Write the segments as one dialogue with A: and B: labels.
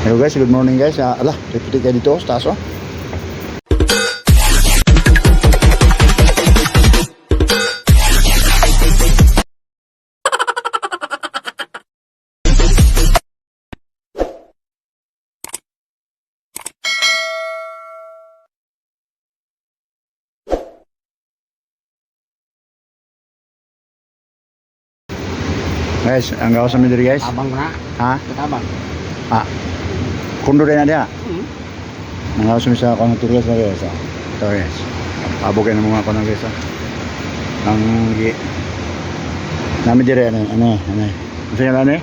A: Hello guys, good morning guys. Ala, puti kayo dito sa taas oh. Guys, ang gawa sa midiri guys.
B: Abang na.
A: Ha?
B: Abang.
A: Kundo rin na dia. Ang gawa sa kontur guys na guys. Ito guys. Abogay na mga konang guys. Ang namin dire ano. Kasi nga ano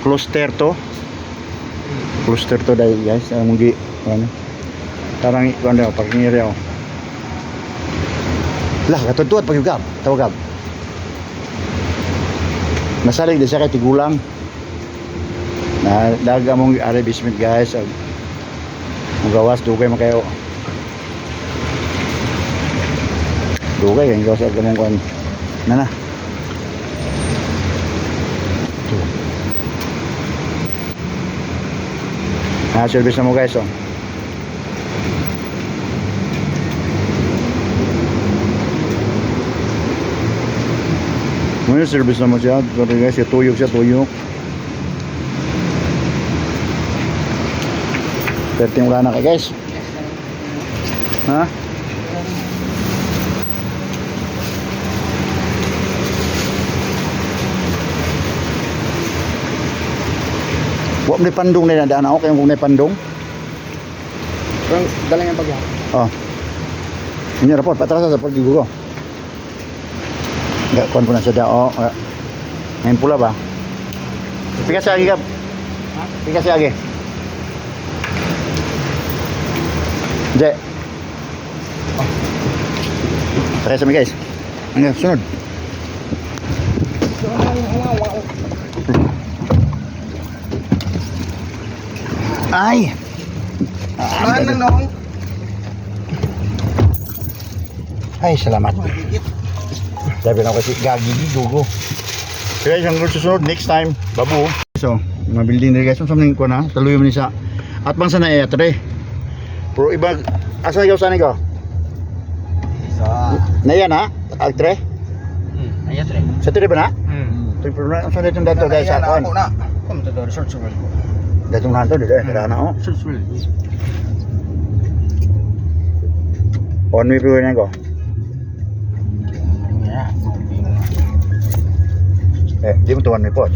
A: cluster to. Cluster to dahil guys. Ang mga ano. Tarang ikon daw pag ngiri ako. Lah, katutuat pag yugab. Tawagab. Nasalig din siya kay tigulang na daga mong ari basement guys ang gawas dugay man kayo dugay ang gawas sa gamong kuan na service na mo guys oh. Ngayon service naman siya. Sorry guys, tuyok siya, tuyok. Perting wala na kayo guys. Ha? Huwag may pandong na nadaan ako. Kaya kung may pandong.
B: Parang dalang yung pagyan.
A: Oh. Ini raport, patras sa pag-iguro. Enggak kuan pun sa dao. Main pula ba? Pikas lagi kap. Pikas lagi. Je. Try sa mi guys. Ano sunod? Ay.
B: Ano nong?
A: Ay, salamat. Sabi na kasi gagi di dugo. Kaya isang susunod next time babu. So, mga building rin guys, something ko na taloy mo ni sa at bang sana eatre. Pero iba asa ikaw sana ko?
B: Sa
A: Na yan ha? Altre?
B: ayat re.
A: Sa tire ba na? Tuy pero na sa dito dato guys sa kon.
B: Kom to do research world.
A: Datong hanto dito kada na oh.
B: Research world.
A: On mi pero na ko. Di mo tuwan mi po.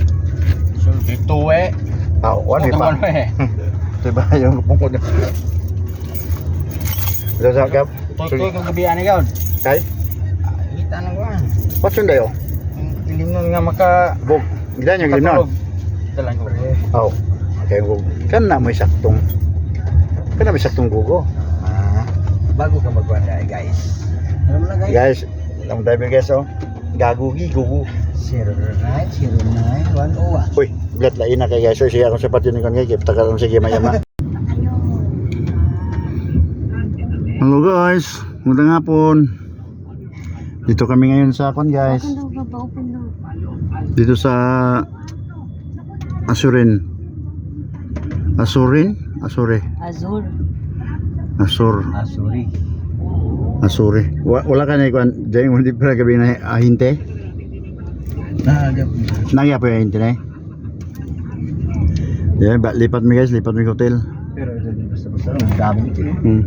B: So dito
A: Wan mi pa. Diba yung pungkod. Ito sa kap.
B: Toy kung gabihan ikaw.
A: Kay?
B: Kita na ko.
A: What's yun dayo?
B: Ilimnon nga maka
A: Bog. Gilan yung gilan.
B: Dalang ko.
A: Oh. Okay, kan na may saktong. Kan na may saktong gugo.
B: Bago ka magwala guys. Alam mo na
A: Guys, long driver guys oh. Gagugi gugu.
B: 0909
A: Uy, blat lain na kay guys. So siya akong sapat yun kon kay patakan sige mayama. Hello guys, magandang hapon. Dito kami ngayon sa kon guys. Dito sa Asurin. Asurin? Asure. Asuri. Wala ka na ikuan. Diyan mo di pa gabi na ahinte. Nagya pa yung ahinte na eh. Diyan, lipat mi guys. Lipat mi hotel.
B: Pero basta-basta nagdami ito eh.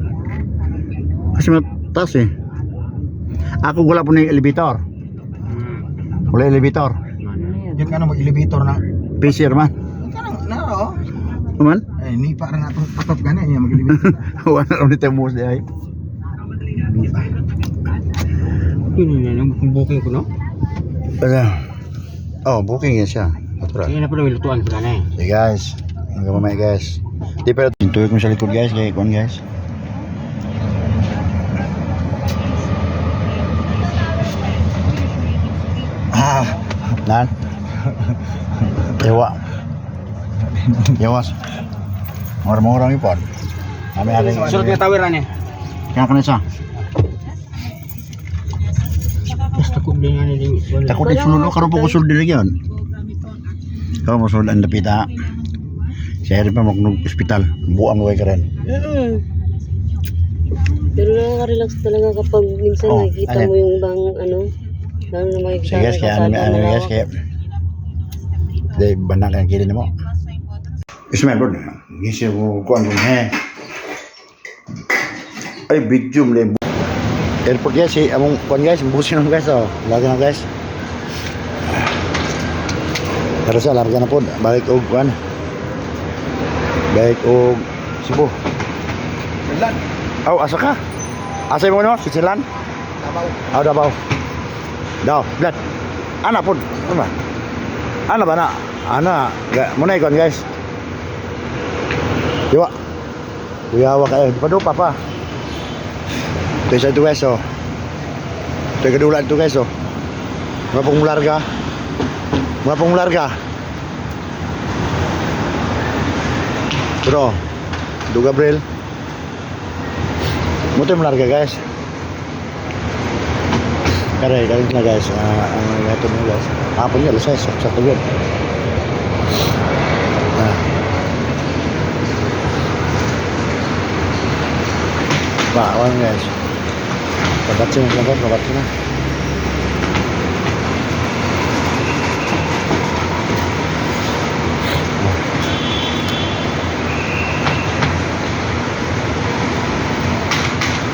A: Kasi mataas eh. Ako wala po na yung elevator. Wala elevator.
B: Yun ka na mag-elevator na.
A: PCR man.
B: Naro.
A: Man?
B: Eh, ni parang atong patop ka na yung mag-elevator.
A: Wala rin ito mo siya eh.
B: Yung booking ko no?
A: Oh, booking yan siya. Natural.
B: Kaya na pala may lutuan sila na eh.
A: So guys, hanggang mamaya guys. Di pero tintuyo ko sa likod guys, kaya ikon guys. Nan? Ewa. Yawas. Orang-orang ipon. Kami ada yang
B: Surat nga tawiran eh.
A: kaya kanisa.
B: Basta ko din nga nilingit.
A: Takot di sulod karon po ko sulod diri yon. Karon mo sulod ang dapita. Siya rin pa magnog ospital. Buang luway ka rin.
C: Pero nakaka-relax talaga kapag minsan
A: Oh,
C: nakikita
A: ano?
C: mo yung bang ano, lalo na makikita
A: Sige guys, kaya ano guys, kaya dahil banda ka ng kilin mo. Ismail bro, gising ko kuhan ko ay big zoom le. Airport guys, among kuhan guys, busin ng guys oh. Lagi na guys. Pero sa larga na po, balik og kuhan. Balik og Cebu.
B: Milan.
A: Oh, asa ka? Asa mo no? Switzerland?
B: Davao.
A: Oh, Davao. Davao, blood. Ana po, ano ba? Ana ba na? Ana, muna ikon guys. Diwa. Kuyawa kayo, di pa do papa. Ito isa ito guys, oh. Ito yung kadulan ito guys, oh. Mga pong larga. Mga pong larga. Bro, ito Gabriel. Muto yung larga guys. Kare na guys. Ito mo guys. Apa niya, lusay, sakto yun. Bawang guys. Kabatsin na guys, kabatsin na.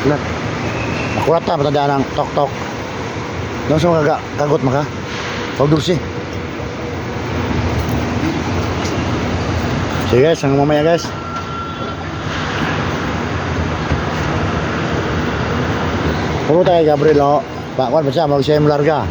A: Lan. Nakuha ta patandaan ng tok-tok. Doon sa mga kagot maka. Pagdursi. Sige guys, hanggang mamaya guys. Puro tayo Gabriel, no? Bakwan pa siya, mag-siya yung larga.